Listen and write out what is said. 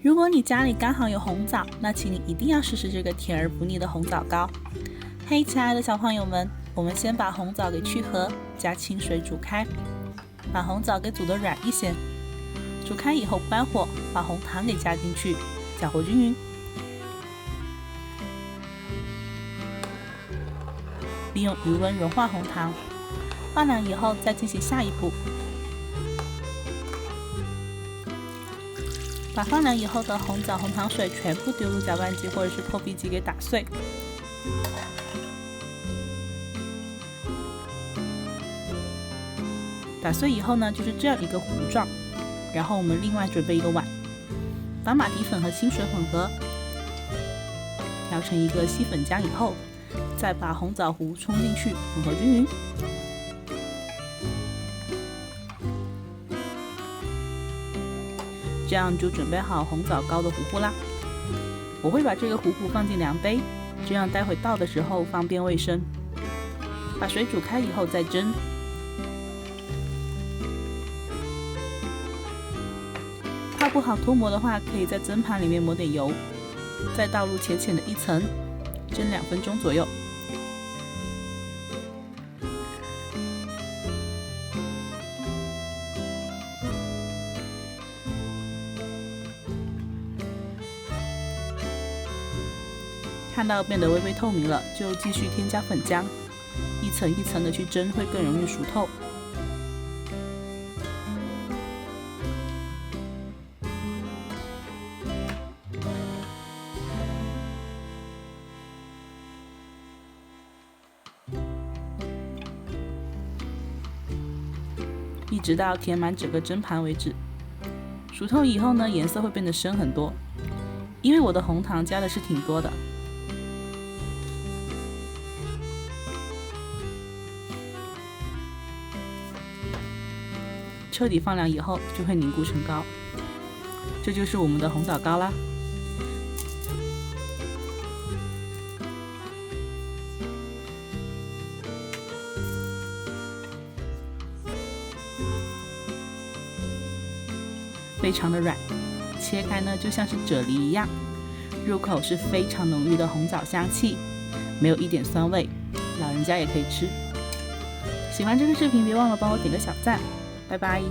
如果你家里刚好有红枣，那请你一定要试试这个甜而不腻的红枣糕。嘿，亲爱的小朋友们，我们先把红枣给去核，加清水煮开，把红枣给煮得软一些。煮开以后关火，把红糖给加进去，搅和均匀。利用余温融化红糖，放凉以后再进行下一步。把放凉以后的红枣红糖水全部丢入搅拌机或者是破壁机给打碎。打碎以后呢，就是这样一个糊状。然后我们另外准备一个碗，把马蹄粉和清水混合，调成一个细粉浆以后，再把红枣糊冲进去，混合均匀。这样就准备好红枣糕的糊糊啦。我会把这个糊糊放进量杯，这样待会倒的时候方便卫生。把水煮开以后再蒸。怕不好脱模的话，可以在蒸盘里面抹点油，再倒入浅浅的一层，蒸2分钟左右。看到变得微微透明了，就继续添加粉浆，一层一层的去蒸，会更容易熟透。一直到填满整个蒸盘为止。熟透以后呢，颜色会变得深很多，因为我的红糖加的是挺多的。彻底放凉以后就会凝固成膏，这就是我们的红枣糕啦。非常的软，切开呢就像是啫喱一样，入口是非常浓郁的红枣香气，没有一点酸味，老人家也可以吃。喜欢这个视频别忘了帮我点个小赞，拜拜。